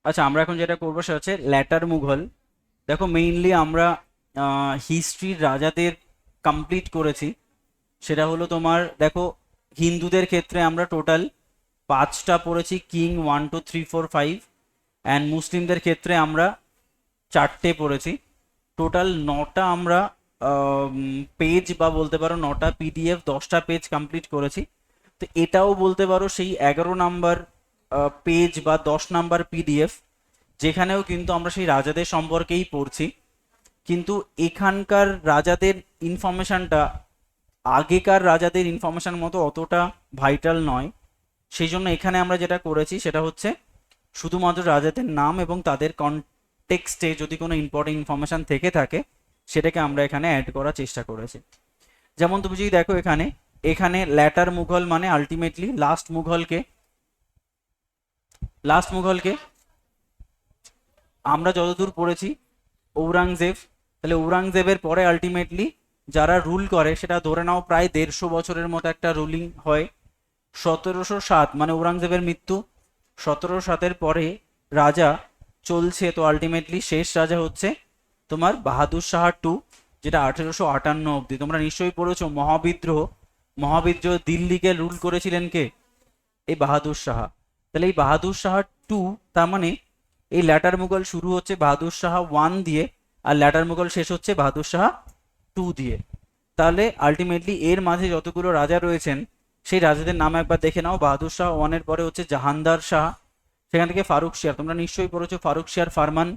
আচ্ছা, আমরা এখন যেটা করবো সেটা হচ্ছে ল্যাটার মুঘল। দেখো মেইনলি আমরা হিস্ট্রির রাজাদের কমপ্লিট করেছি। সেটা হলো তোমার, দেখো হিন্দুদের ক্ষেত্রে আমরা টোটাল 5টা পড়েছি, কিং 1 2 3 4 5। অ্যান্ড মুসলিমদের ক্ষেত্রে আমরা 4টে পড়েছি। টোটাল 9টা আমরা পেজ বা বলতে পারো 9টা পিডিএফ, 10টা পেজ কমপ্লিট করেছি। তো এটাও বলতে পারো সেই 11 নাম্বার পেজ বা 10 নাম্বার পিডিএফ, যেখানেও কিন্তু আমরা সেই রাজাদের সম্পর্কেই পড়ছি। কিন্তু এখানকার রাজাদের ইনফরমেশনটা আগেকার রাজাদের ইনফরমেশন মতো অতটা ভাইটাল নয়। সেই জন্য এখানে আমরা যেটা করেছি সেটা হচ্ছে শুধুমাত্র রাজাদের নাম এবং তাদের কনটেক্সটে যদি কোনো ইম্পর্টেন্ট ইনফরমেশন থেকে থাকে সেটাকে আমরা এখানে অ্যাড করার চেষ্টা করেছি। যেমন তুমি যদি দেখো এখানে এখানে ল্যাটার মুঘল মানে আলটিমেটলি লাস্ট মুঘলকে আমরা যতদূর পড়েছি ঔরঙ্গজেব। তাহলে ঔরঙ্গজেবের পরে আলটিমেটলি যারা রুল করে সেটা ধরে নাও প্রায় 150 বছরের মতো একটা রুলিং হয়। 1707 মানে ঔরঙ্গজেবের মৃত্যু, 1707-এর পরে রাজা চলছে। তো আলটিমেটলি শেষ রাজা হচ্ছে তোমার বাহাদুর শাহ টু, যেটা 1858 অবধি। তোমরা নিশ্চয়ই পড়েছো মহাবিদ্রোহ। মহাবিদ্রোহ দিল্লিকে রুল করেছিলেন কে? এই বাহাদুর শাহ। তাহলে এই বাহাদুর শাহ টু, তার মানে এই ল্যাটার মুঘল শুরু হচ্ছে বাহাদুর শাহ 1 দিয়ে, আর ল্যাটার মুঘল শেষ হচ্ছে বাহাদুর শাহ 2 দিয়ে। তাহলে আলটিমেটলি এর মাঝে যতগুলো রাজা রয়েছেন সেই রাজাদের নাম একবার দেখে নাও। বাহাদুর শাহ 1-এর পরে হচ্ছে জাহানদার শাহ, সেখান থেকে ফারুক শিয়ার, তোমরা নিশ্চয়ই পড়েছো ফারুক শিয়ার ফারমান।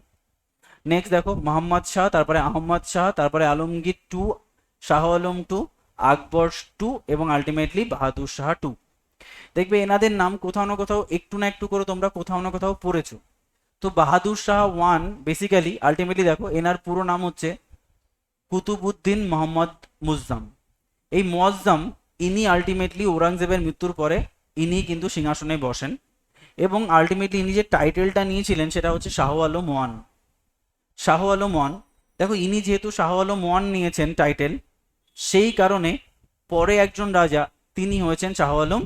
নেক্সট দেখো মোহাম্মদ শাহ, তারপরে আহমদ শাহ, তারপরে আলমগীর টু, শাহ আলম টু, আকবর টু এবং আলটিমেটলি বাহাদুর শাহ টু। দেখবে এনাদের নাম কোথাও না একটু করে তোমরা কোথাও না কোথাও পড়েছো। তো বাহাদুর শাহ 1 বেসিক্যালি আলটিমেটলি দেখো এনার পুরো নাম হচ্ছে কুতুবুদ্দিন মোহাম্মদ মুজ্জাম। এই মুয়াজ্জাম, ইনি আলটিমেটলি ঔরঙ্গজেবের মৃত্যুর পরে ইনি কিন্তু সিংহাসনে বসেন। এবং আলটিমেটলি ইনি যে টাইটেলটা নিয়েছিলেন সেটা হচ্ছে শাহ আলম ওয়ান। শাহ আলম ওয়ান, দেখো ইনি যেহেতু শাহ আলম ওয়ান নিয়েছেন টাইটেল, সেই কারণে পরে একজন রাজা তিনি হয়েছেন শাহ আলম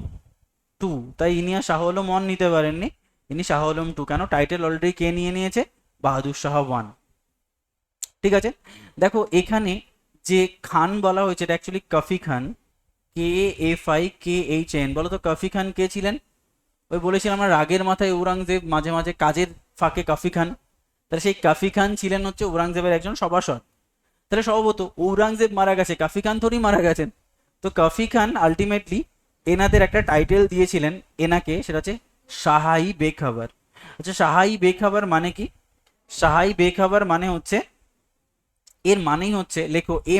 টু। তাই ইনি আর শাহ আলম ওয়ান নিতে পারেননি, ইনি শাহ আলম টু। কেন? টাইটেল অলরেডি কে নিয়ে নিয়েছে? বাহাদুর শাহ ওয়ান। ঠিক আছে, দেখো এখানে যে খান বলা হয়েছে এটা অ্যাকচুয়ালি কফি খান, KFIKHN। বলো তো কফি খান কে ছিলেন? ওই বলেছিলাম আমরা রাগের মাথায় ঔরঙ্গজেব, মাঝে মাঝে কাজের ফাঁকে কফি খান। তাহলে সেই কফি খান ছিলেন হচ্ছে ঔরঙ্গজেবের একজন সভাসদ। তাহলে সম্ভবত ঔরঙ্গজেব মারা গেছে, কফি খান থোড়ি মারা গেছেন। তো কফি খান আলটিমেটলি এনাদের একটা টাইটেল দিয়েছিলেন এনাকে, সেটা হচ্ছে শাহাই বেখবর। আচ্ছা, শাহাই বেখবর মানে কি? শাহাই বেখবর মানে হচ্ছে, এর মানেই হচ্ছে, লেখো a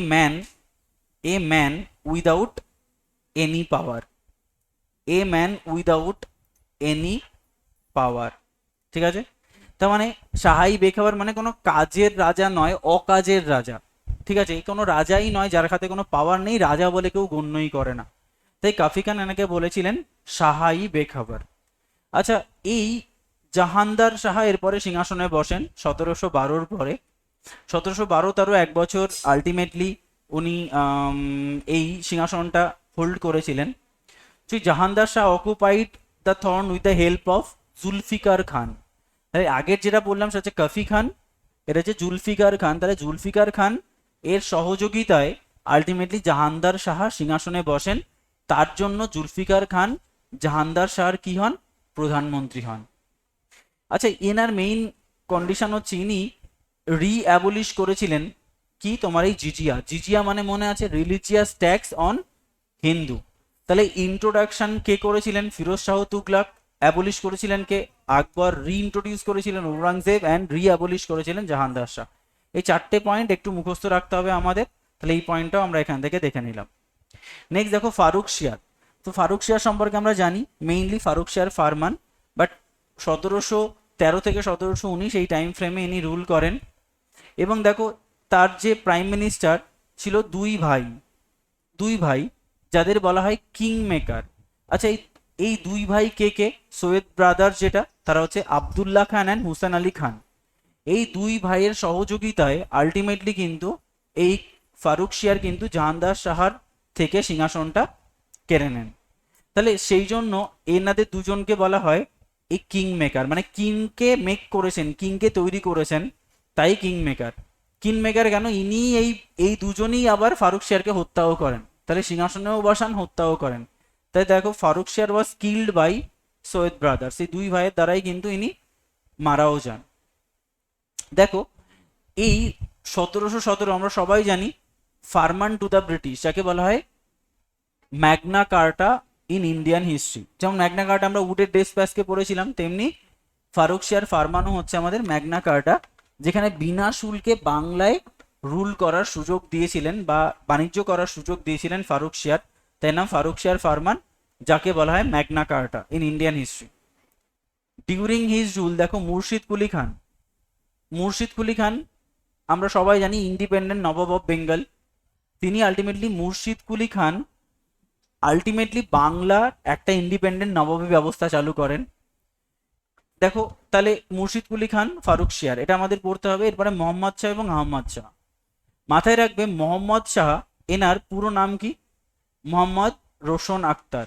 man without any power. Without any পাওয়ার। ঠিক আছে, তার মানে সাহাই বেখাবার মানে কোনো কাজের রাজা নয়, অকাজের রাজা। ঠিক আছে, এই কোনো রাজাই নয় যার হাতে কোনো পাওয়ার নেই, রাজা বলে কেউ গণ্যই করে না। তাই কাফি খান এনাকে বলেছিলেন সাহাই বেখাবার। আচ্ছা, এই জাহানদার শাহ এরপরে সিংহাসনে বসেন 1712-র পরে। 1712 1 বছর আলটিমেটলি উনি এই সিংহাসনটা হোল্ড করেছিলেন। সেই Jahandar Shah occupied the throne with the help of Zulfiqar Khan. তাহলে আগের যেটা বললাম সেটা হচ্ছে কফি খান, এটা হচ্ছে জুলফিকার খান। তাহলে জুলফিকার খান এর সহযোগিতায় আলটিমেটলি জাহানদার শাহ সিংহাসনে বসেন। তার জন্য জুলফিকার খান জাহানদার শাহর কি হন? প্রধানমন্ত্রী হন। আচ্ছা, এনার মেইন কন্ডিশন হচ্ছে ইনি রি-অ্যাবলিশ করেছিলেন কি? তোমার এই জিজিয়া। জিজিয়া মানে মনে আছে রিলিজিয়াস ট্যাক্স অন হিন্দু। তাহলে ইন্ট্রোডাকশন কে করেছিলেন? ফিরোজ শাহ তুগলক। অ্যাবলিশ করেছিলেন কে? আকবর। রিইন্ট্রোডিউস করেছিলেন ঔরঙ্গজেব, অ্যান্ড অ্যাবলিশ করেছিলেন জাহানদার শাহ। এই 4টে পয়েন্ট একটু মুখস্থ রাখতে হবে আমাদের। তাহলে এই পয়েন্টটাও আমরা এখান থেকে দেখে নিলাম। নেক্সট দেখো ফারুক শিয়ার। তো ফারুক শিয়ার সম্পর্কে আমরা জানি মেইনলি ফারুক শিয়ার ফারমান, বাট 1713 থেকে 1719 এই টাইম ফ্রেমে ইনি রুল করেন। এবং দেখো তার যে প্রাইম মিনিস্টার ছিল দুই ভাই যাদের বলা হয় কিং মেকার। আচ্ছা, এই দুই ভাই কে কে? সৈয়দ ব্রাদার্স, যেটা তারা হচ্ছে আবদুল্লাহ খান অ্যান্ড হুসেন আলী খান। এই দুই ভাইয়ের সহযোগিতায় আলটিমেটলি কিন্তু এই ফারুক শিয়ার কিন্তু জাহানদার শাহর থেকে সিংহাসনটা কেড়ে নেন। তাহলে সেই জন্য এনাদের দুজনকে বলা হয় এই কিং মেকার, মানে কিংকে মেক করেছেন, কিংকে তৈরি করেছেন, তাই কিং মেকার। কিং মেকার কেন? ইনি এই এই দুজনই আবার ফারুকশিয়ারকে হত্যাও করেন, তাহলে সিংহাসনেও বসান, হত্যাও করেন। তাই দেখো Farrukhsiyar was killed by Syed brothers, এই দুই ভাইয়ের দ্বারাই কিন্তু ইনি মারাও যান। দেখো এই 1717 আমরা সবাই জানি ফারমান টু দ্য ব্রিটিশ, যাকে বলা হয় ম্যাগনা কার্টা ইন ইন্ডিয়ান হিস্ট্রি। যেমন ম্যাগনা কার্টা আমরা উডের ডেসপ্যাচকে পড়েছিলাম, তেমনি ফারুকশিয়ার ফারমানও হচ্ছে আমাদের ম্যাগনা কার্টা, যেখানে বিনা শুল্কে বাংলায় রুল করার সুযোগ দিয়েছিলেন বা বাণিজ্য করার সুযোগ দিয়েছিলেন ফারুকশিয়ার, তাই নাম ফারুকশিয়ার ফারমান, যাকে বলা হয় Magna কার্টা in Indian history. During his rule দেখো মুর্শিদ কুলি খান, মুর্শিদ কুলি খান আমরা সবাই জানি ইন্ডিপেন্ডেন্ট নবাব অফ বেঙ্গল, তিনি আলটিমেটলি মুর্শিদ কুলি খান আলটিমেটলি বাংলার একটা ইন্ডিপেন্ডেন্ট নবাবী ব্যবস্থা চালু করেন। দেখো তাহলে মুর্শিদ কুলি খান, ফারুকশিয়ার, এটা আমাদের পড়তে হবে। এরপরে মোহাম্মদ শাহ এবং আহমদ শাহ। মাথায় রাখবে মোহাম্মদ শাহ এনার পুরো নাম কি? মোহাম্মদ রোশন আক্তার,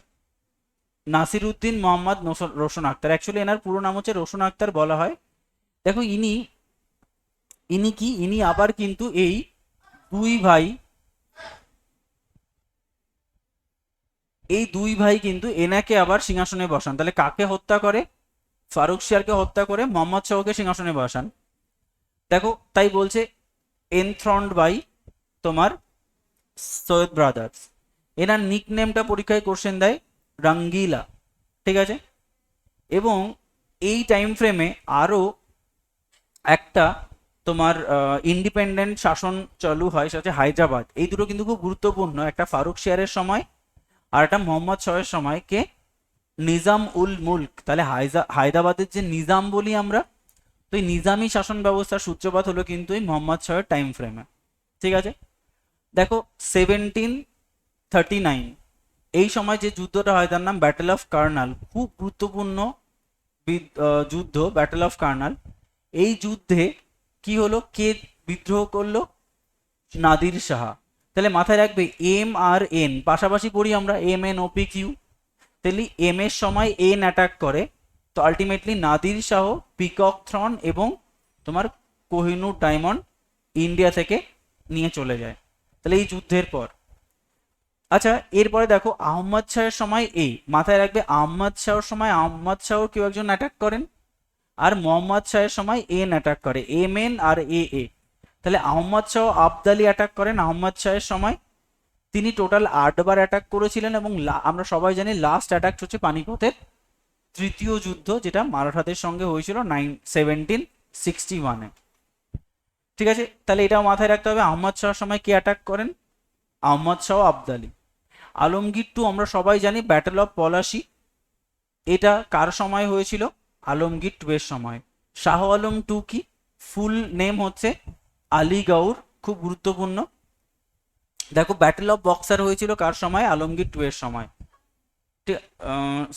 নাসিরউদ্দিন মোহাম্মদ রোশন আক্তার। অ্যাকচুয়ালি এনার পুরো নাম হচ্ছে রোশন আক্তার বলা হয়। দেখো ইনি ইনি কি, ইনি আবার কিন্তু এই দুই ভাই, এই দুই ভাই কিন্তু এনাকে আবার সিংহাসনে বসান। তাহলে কাকে হত্যা করে? ফারুকশিয়ারকে হত্যা করে মোহাম্মদ শাহকে সিংহাসনে বসান। দেখো তাই বলছে এনথ্রন্ড বাই তোমার সৈয়দ ব্রাদার্স। এনার নিক নেমটা পরীক্ষায় কোশ্চেন দেয় রঙ্গিলা, ঠিক আছে। এবং এই টাইম ফ্রেমে আরও একটা তোমার ইন্ডিপেন্ডেন্ট শাসন চালু হয়, সেটা হচ্ছে হায়দ্রাবাদ। এই দুটো কিন্তু খুব গুরুত্বপূর্ণ, একটা ফারুকশিয়ারের সময় আর একটা মোহাম্মদ শাহের সময়। কে? নিজাম উল মুল্ক। তাহলে হায়দ্রাবাদের যে নিজাম বলি আমরা, তো এই নিজামী শাসন ব্যবস্থার সূত্রপাত হলো কিন্তু এই মোহাম্মদ শাহের টাইম ফ্রেমে, ঠিক আছে। দেখো 1739 এই সময় যে যুদ্ধটা হয় তার নাম ব্যাটেল অফ কার্নাল, খুব গুরুত্বপূর্ণ যুদ্ধ ব্যাটেল অফ কার্নাল। এই যুদ্ধে কি হলো? কে বিদ্রোহ করলো? নাদির শাহ। তাহলে মাথায় রাখবে এম আর এন পাশাপাশি পড়ি আমরা, এম এন ওপি কিউ। তাহলে এম এর সময় এন অ্যাটাক করে, তো ultimately Nadir Shah peacock Throne এবং তোমার কোহিনূর ডায়মন্ড ইন্ডিয়া থেকে নিয়ে চলে যায়। তাহলে এই যুদ্ধের পর, আচ্ছা এরপরে দেখো আহমদ শাহের সময় এই, মাথায় রাখবে আহমদ শাহর সময় আহমদ শাহ কেউ একজন অ্যাটাক করেন, আর মোহাম্মদ শাহের সময় এন অ্যাটাক করে, এম এন আর এ এ। তাহলে আহমদ শাহ আবদালি অ্যাটাক করেন আহমদ শাহের সময়, তিনি টোটাল 8 বার অ্যাটাক করেছিলেন। এবং আমরা সবাই জানি লাস্ট অ্যাটাক হচ্ছে পানিপথের তৃতীয় যুদ্ধ, যেটা মারাঠাদের সঙ্গে হয়েছিল 1761-এ, ঠিক আছে। তাহলে এটাও মাথায় রাখতে হবে, আহমদ শাহর সময় কে অ্যাটাক করেন? আহমদ শাহ আবদালি। আলমগীর টু আমরা সবাই জানি ব্যাটেল অফ পলাশি, এটা কার সময় হয়েছিল? আলমগীর টু এর সময়। শাহ আলম টু কি ফুল নেম হচ্ছে? আলী গৌর, খুব গুরুত্বপূর্ণ। দেখো ব্যাটেল অফ বক্সার হয়েছিল কার সময়? আলমগীর টু এর সময়,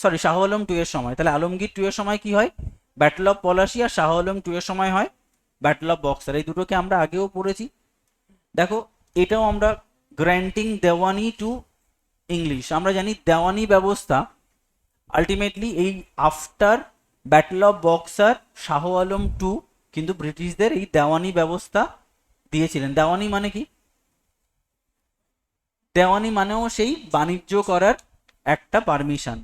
সরি শাহ আলম টু এর সময়। তাহলে আলমগীর টু এর সময় কি হয়? Battle of Plassey. আর শাহ আলম টু এর সময় হয় ব্যাটেল অফ বক্সার। এই দুটোকে আমরা আগেও পড়েছি। দেখো এটাও আমরা গ্র্যান্টিং দেওয়ানি টু ইংলিশ, আমরা জানি দেওয়ানি ব্যবস্থা আলটিমেটলি এই after battle of Buxar Shah Alam two কিন্তু ব্রিটিশদের এই দেওয়ানি ব্যবস্থা দিয়েছিলেন। দেওয়ানি মানে কি? দেওয়ানি মানেও সেই বাণিজ্য করার একটা পারমিশন,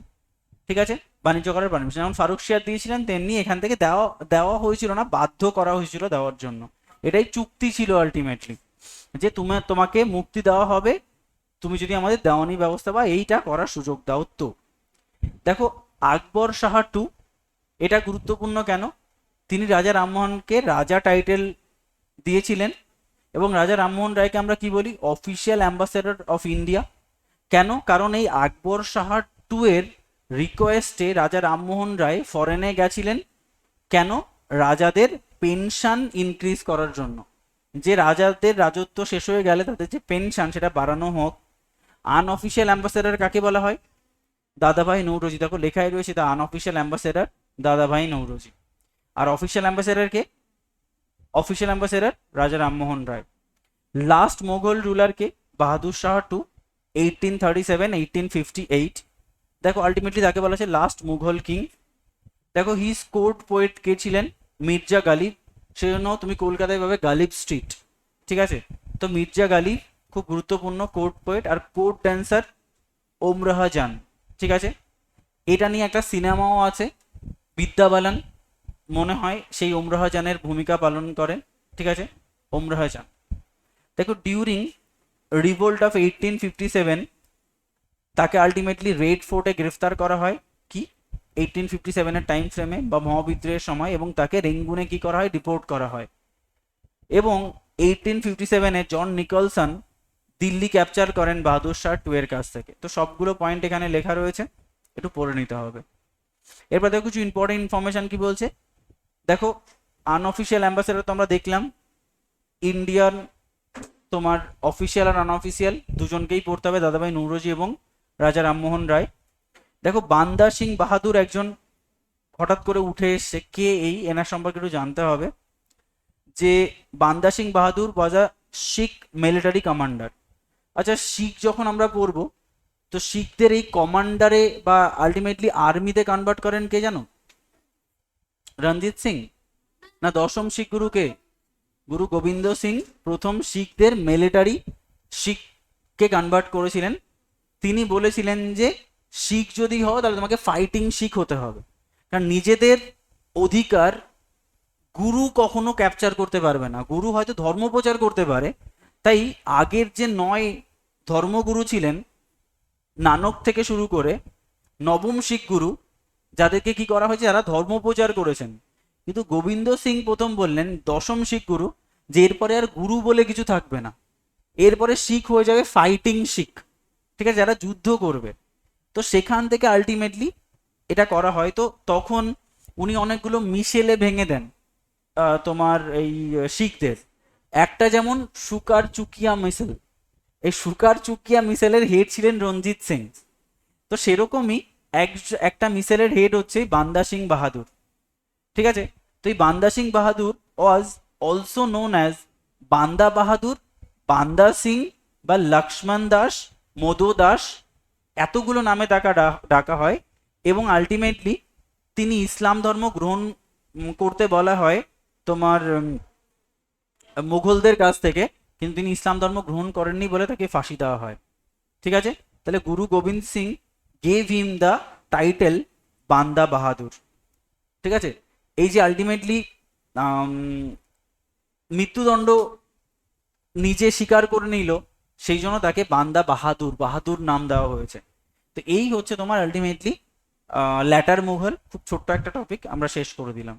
ঠিক আছে, বাণিজ্য করার পারমিশন। যেমন ফারুকশিয়ার দিয়েছিলেন, তেমনি এখান থেকে দেওয়া দেওয়া হয়েছিল না, বাধ্য করা হয়েছিল দেওয়ার জন্য। এটাই চুক্তি ছিল আলটিমেটলি, যে তোমাকে মুক্তি দেওয়া হবে তুমি যদি আমাদের দেওয়ানি ব্যবস্থা বা এইটা করার সুযোগ দাও। তো দেখো আকবর শাহ টু, এটা গুরুত্বপূর্ণ কেন? তিনি রাজা রামমোহনকে রাজা টাইটেল দিয়েছিলেন, এবং রাজা রামমোহন রায়কে আমরা কি বলি? Official ambassador of India. কেন? কারণ এই আকবর শাহ টু এর রিকোয়েস্টে রাজা রামমোহন রায় ফরেনে গেছিলেন। কেন? রাজাদের পেনশন ইনক্রিজ করার জন্য, যে রাজাদের রাজত্ব শেষ হয়ে গেলে তাদের যে পেনশন সেটা বাড়ানো হোক। আনঅফিসিয়াল অ্যাম্বাসেডর কাকে বলা হয়? দাদাভাই নৌরোজি। দেখো লেখাই রয়েছে দ্য আনঅফিসিয়াল অ্যাম্বাসেডর দাদাভাই নৌরোজি। আর অফিসিয়াল অ্যাম্বাসেডর কে? অফিসিয়াল অ্যাম্বাসেডর রাজা রামমোহন রায়। লাস্ট মোগল রুলার কে? বাহাদুর শাহ টু, 1837-1858। দেখো আলটিমেটলি তাকে বলা হচ্ছে লাস্ট মুঘল কিং। দেখো হিজ কোর্ট পোয়েট কে ছিলেন? মির্জা গালিব। সেজন্য তুমি কলকাতায় পাবে গালিব স্ট্রিট। ঠিক আছে, তো মির্জা গালিব খুব গুরুত্বপূর্ণ কোর্ট পোয়েট। আর কোর্ট ড্যান্সার ওমরাহ জান। ঠিক আছে, এটা নিয়ে একটা সিনেমাও আছে, বিদ্যা বালান মনে হয় সেই ওমরাহ জানের ভূমিকা পালন করেন। ঠিক আছে, ওমরাহ জান। দেখো ডিউরিং রিভোল্ট অফ 1857 তাকে আলটিমেটলি রেড ফোর্টে গ্রেফতার করা হয়। কি 1857-এর টাইম ফ্রেমে বা মহাবিদ্রোহের সময়, এবং তাকে রেঙ্গুনে কি করা হয়? ডিপোর্ট করা হয়। এবং 1857-এ জন নিকলসন দিল্লি ক্যাপচার করেন বাহাদুর শাহ 2 এর কাছ থেকে। তো সবগুলো পয়েন্ট এখানে লেখা রয়েছে, একটু পড়ে নিতে হবে। এরপর দেখো কিছু ইম্পর্টেন্ট ইনফরমেশন কি বলছে। দেখো আনঅফিসিয়াল অ্যাম্বাসেডার তো আমরা দেখলাম, ইন্ডিয়ান তোমার অফিসিয়াল আর আনঅফিসিয়াল দুজনকেই পড়তে হবে, দাদাভাই নৌরোজি এবং রাজা রামমোহন রায়। দেখো বান্দা সিং বাহাদুর একজন হঠাৎ করে উঠে এসছে, কে এই? এনার সম্পর্কে একটু জানতে হবে। যে বান্দা সিং বাহাদুর ওয়াজ আ শিখ মিলিটারি কমান্ডার। আচ্ছা, শিখ যখন আমরা পড়বো, তো শিখদের এই কমান্ডারে বা আলটিমেটলি আর্মিতে কনভার্ট করেন কে জানো? রঞ্জিত সিং। না দশম শিখ গুরুকে? গুরু গোবিন্দ সিং প্রথম শিখদের মিলিটারি শিখকে কনভার্ট করেছিলেন। তিনি বলেছিলেন যে শিখ যদি হও তাহলে তোমাকে ফাইটিং শিখ হতে হবে, কারণ নিজেদের অধিকার গুরু কখনো ক্যাপচার করতে পারবে না। গুরু হয়তো ধর্ম প্রচার করতে পারে, তাই আগের যে 9 ধর্মগুরু ছিলেন, নানক থেকে শুরু করে নবম শিখ গুরু, যাদেরকে কি করা হয়েছে? যারা ধর্ম প্রচার করেছেন। কিন্তু গোবিন্দ সিং প্রথম বললেন, দশম শিখ গুরু, যে এরপরে আর গুরু বলে কিছু থাকবে না, এরপরে শিখ হয়ে যাবে ফাইটিং শিখ। ঠিক আছে, যারা যুদ্ধ করবে। তো সেখান থেকে আলটিমেটলি এটা করা হয়। তো তখন উনি অনেকগুলো মিশেলে ভেঙে দেন তোমার এই শিখদের। একটা যেমন সুকার চুকিয়া মিশেল, এই সুকার চুকিয়া মিশেলের হেড ছিলেন রঞ্জিত সিং। তো সেরকমই একটা মিশেলের হেড হচ্ছে বান্দা সিং বাহাদুর। ঠিক আছে, তো এই বান্দা সিং বাহাদুর ওয়াজ অলসো নোন অ্যাজ বান্দা বাহাদুর, বান্দা সিং বা লক্ষ্মণ দাস, মদো দাস, এতগুলো নামে তাকে ডাকা হয়। এবং আলটিমেটলি তিনি ইসলাম ধর্ম গ্রহণ করতে বলা হয় তোমার মুঘলদের কাছ থেকে, কিন্তু তিনি ইসলাম ধর্ম গ্রহণ করেননি বলে তাকে ফাঁসি দেওয়া হয়। ঠিক আছে, তাহলে Guru Gobind Singh gave him the title Banda Bahadur. ঠিক আছে, এই যে আলটিমেটলি মৃত্যুদণ্ড নিজে স্বীকার করে নিল, সেই জন্য তাকে বান্দা বাহাদুর, বাহাদুর নাম দেওয়া হয়েছে। তো এই হচ্ছে তোমার আলটিমেটলি ল্যাটার মুঘল। খুব ছোট্ট একটা টপিক আমরা শেষ করে দিলাম।